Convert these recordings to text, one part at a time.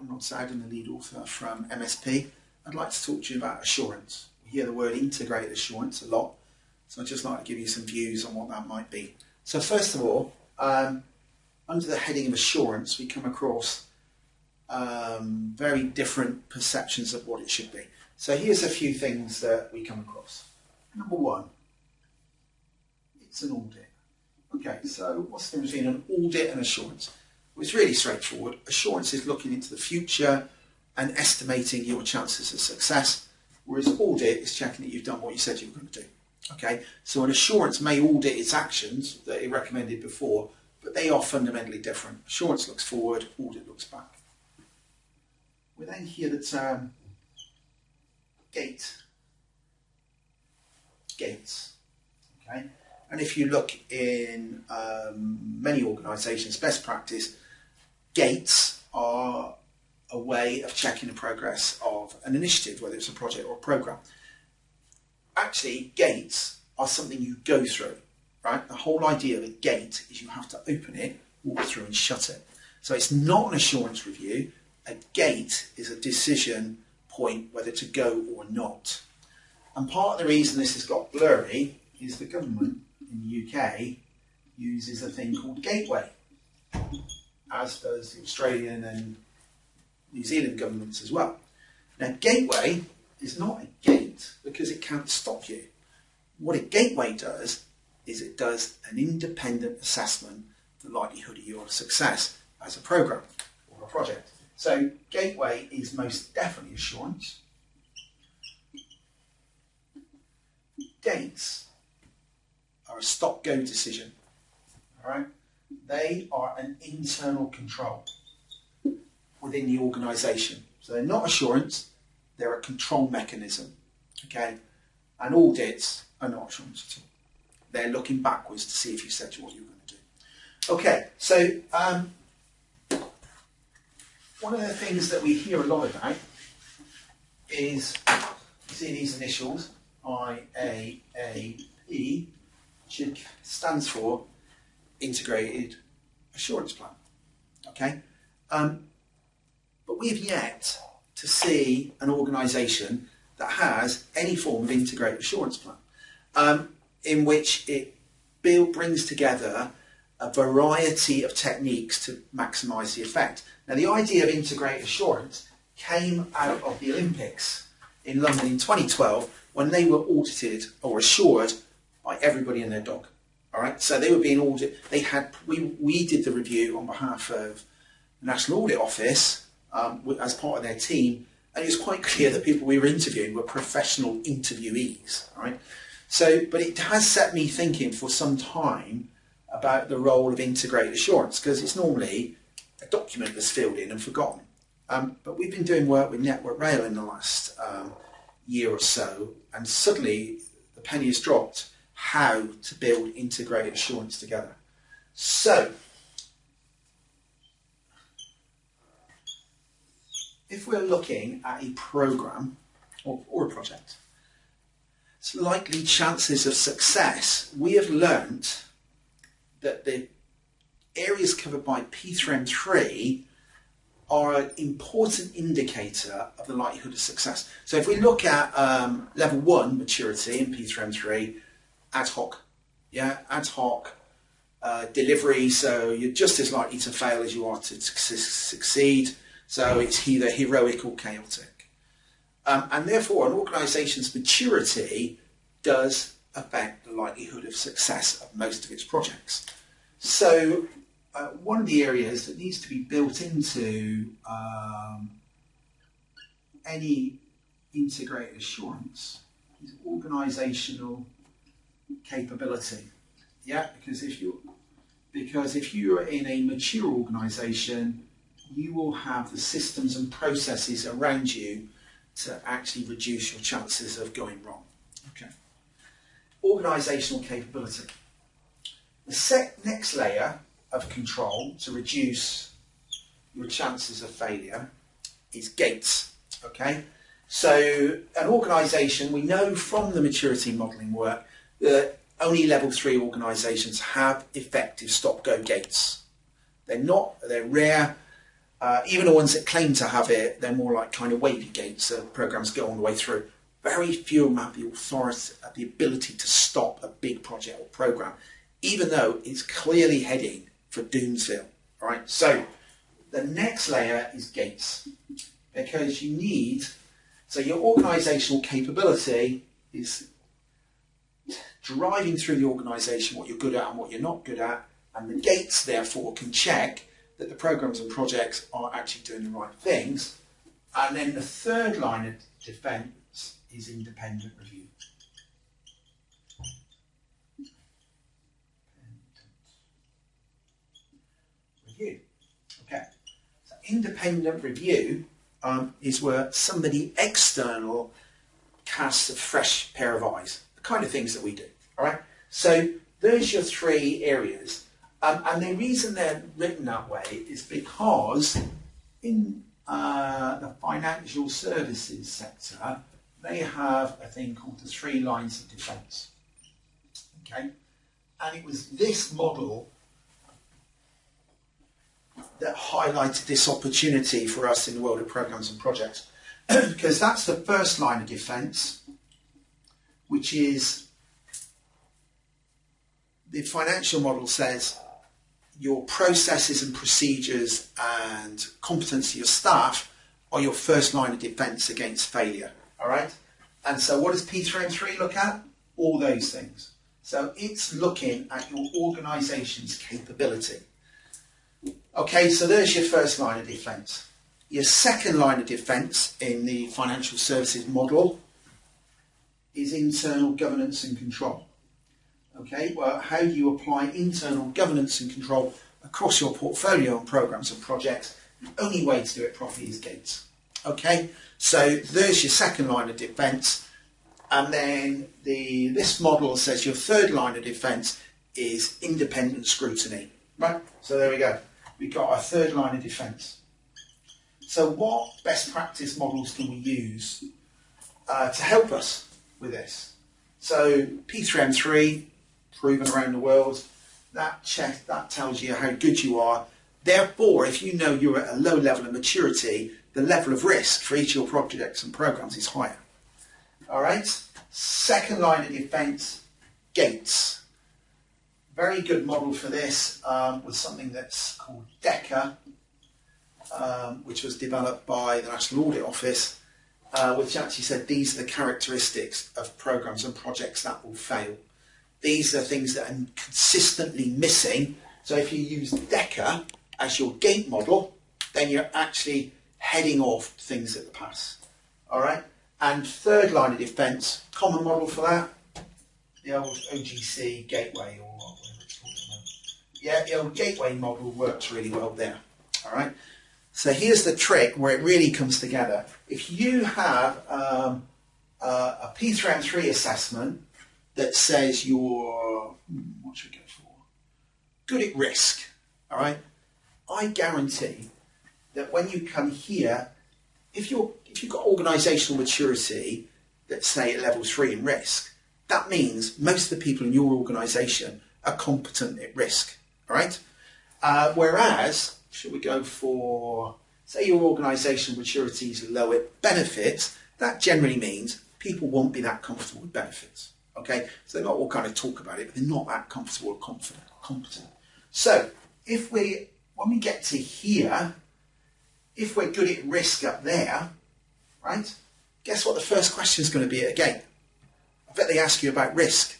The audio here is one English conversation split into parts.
I'm Sowden, the lead author from MSP. I'd like to talk to you about assurance. We hear the word integrated assurance a lot, so I'd just like to give you some views on what that might be. So first of all, under the heading of assurance, we come across very different perceptions of what it should be. So here's a few things that we come across. Number one, it's an audit. Okay, so what's the difference between an audit and assurance? Well, it's really straightforward. Assurance is looking into the future and estimating your chances of success, whereas audit is checking that you've done what you said you were going to do. Okay, so an assurance may audit its actions that it recommended before, but they are fundamentally different. Assurance looks forward, audit looks back. We then hear the term gates. Okay, and if you look in many organisations, best practice, gates are a way of checking the progress of an initiative, whether it's a project or a programme. Actually, gates are something you go through, right? The whole idea of a gate is you have to open it, walk through and shut it. So it's not an assurance review. A gate is a decision point whether to go or not. And part of the reason this has got blurry is the government in the UK uses a thing called gateway, as does the Australian and New Zealand governments as well. Now, gateway is not a gate because it can't stop you. What a gateway does is it does an independent assessment of the likelihood of your success as a programme or a project. So gateway is most definitely assurance. Gates are a stop-go decision. All right? They are an internal control within the organisation. So they're not assurance, they're a control mechanism. Okay? And audits are not assurance at all. They're looking backwards to see if you said what you were going to do. Okay, so one of the things that we hear a lot about is, you see these initials, IAAP, which stands for Integrated Assurance Plan. Okay? But we've yet to see an organisation that has any form of integrated assurance plan in which it brings together a variety of techniques to maximise the effect. Now, the idea of integrated assurance came out of the Olympics in London in 2012 when they were audited or assured by everybody and their dog. All right, so they were being audited. They had we did the review on behalf of the National Audit Office as part of their team, and it was quite clear that people we were interviewing were professional interviewees. All right, so but it has set me thinking for some time about the role of integrated assurance, because it's normally a document that's filled in and forgotten. But we've been doing work with Network Rail in the last year or so, and suddenly the penny has dropped how to build integrated assurance together. So, if we're looking at a programme or a project, it's likely chances of success. We have learnt that the areas covered by P3M3 are an important indicator of the likelihood of success. So if we look at level 1 maturity in P3M3, ad hoc, delivery, so you're just as likely to fail as you are to succeed, so it's either heroic or chaotic. And therefore an organisation's maturity does affect the likelihood of success of most of its projects. So one of the areas that needs to be built into any integrated assurance is organisational capability. Yeah, because if you're in a mature organisation, you will have the systems and processes around you to actually reduce your chances of going wrong. Okay. Organisational capability. The next layer of control to reduce your chances of failure is gates. Okay, so an organisation, we know from the maturity modelling work that only level 3 organisations have effective stop-go gates. They're rare, Even the ones that claim to have it, they're more like kind of wavy gates, so programs go all the way through. Very few of them have the authority, the ability to stop a big project or program, even though it's clearly heading for doomsville. All right, so the next layer is gates, because you need, so your organizational capability is driving through the organization what you're good at and what you're not good at, and the gates therefore can check that the programs and projects are actually doing the right things. And then the third line of defense is independent review. Okay, so independent review is where somebody external casts a fresh pair of eyes, the kind of things that we do. All right, so there's your three areas, and the reason they're written that way is because in the financial services sector, they have a thing called the 3 lines of defence. Okay, and it was this model that highlighted this opportunity for us in the world of programs and projects, because that's the first line of defence, which is the financial model says your processes and procedures and competency of staff are your first line of defence against failure. All right, and so what does P3M3 look at? All those things. So it's looking at your organisation's capability. Okay, so there's your first line of defence. Your second line of defence in the financial services model is internal governance and control. Okay, well, how do you apply internal governance and control across your portfolio and programs and projects? The only way to do it properly is gates. Okay, so there's your second line of defence, and then this model says your third line of defence is independent scrutiny. Right, so there we go. We've got our third line of defence. So what best practice models can we use to help us with this? So P3M3, proven around the world, that tells you how good you are. Therefore, if you know you're at a low level of maturity, the level of risk for each of your projects and programs is higher. All right, second line of defence, gates. Very good model for this was something that's called DECA, which was developed by the National Audit Office, which actually said these are the characteristics of programs and projects that will fail. These are things that are consistently missing. So if you use DECA as your gate model, then you're actually heading off things that pass. All right. And third line of defence, common model for that, the old OGC gateway, or whatever it's called. Yeah, the old gateway model works really well there. All right. So here's the trick where it really comes together. If you have a P3M3 assessment that says you're, what should we go for? Good at risk, all right? I guarantee that when you come here, if you've got organisational maturity that's say at level 3 in risk, that means most of the people in your organisation are competent at risk, all right? Whereas, should we go for, say your organisational maturity is low at benefits, that generally means people won't be that comfortable with benefits. Okay, so they might all kind of talk about it, but they're not that comfortable or competent. So when we get to here, if we're good at risk up there, right, guess what the first question is going to be again? I bet they ask you about risk.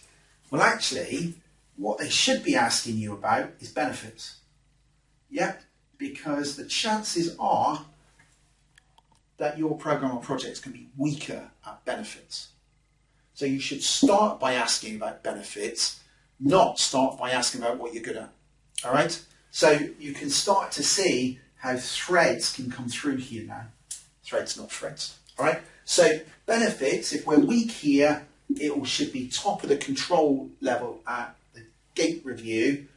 Well, actually, what they should be asking you about is benefits. Yeah, because the chances are that your program or projects can be weaker at benefits. So you should start by asking about benefits, not start by asking about what you're good at. All right? So you can start to see how threads can come through here now. Threads, not threads. All right? So benefits, if we're weak here, it should be top of the control level at the gate review,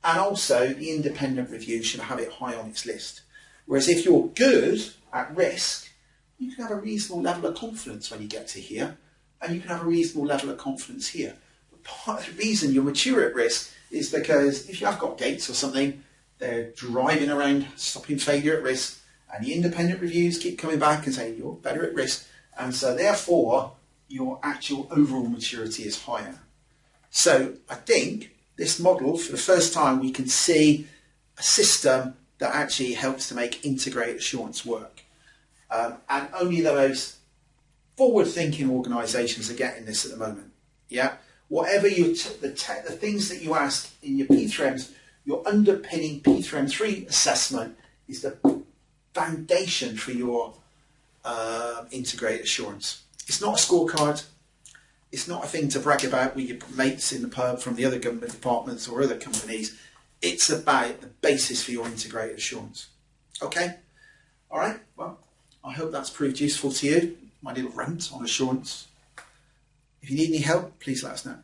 and also the independent review should have it high on its list. Whereas if you're good at risk, you can have a reasonable level of confidence when you get to here, and you can have a reasonable level of confidence here. But part of the reason you're mature at risk is because if you have got gates or something, they're driving around stopping failure at risk, and the independent reviews keep coming back and saying you're better at risk, and so therefore your actual overall maturity is higher. So I think this model, for the first time, we can see a system that actually helps to make integrated assurance work. And only the most forward-thinking organisations are getting this at the moment. Yeah, whatever the things that you ask in your P3Ms, your underpinning P3M3 assessment is the foundation for your integrated assurance. It's not a scorecard. It's not a thing to brag about with your mates in the pub from the other government departments or other companies. It's about the basis for your integrated assurance. Okay? All right? Well, I hope that's proved useful to you, my little rant on assurance. If you need any help, please let us know.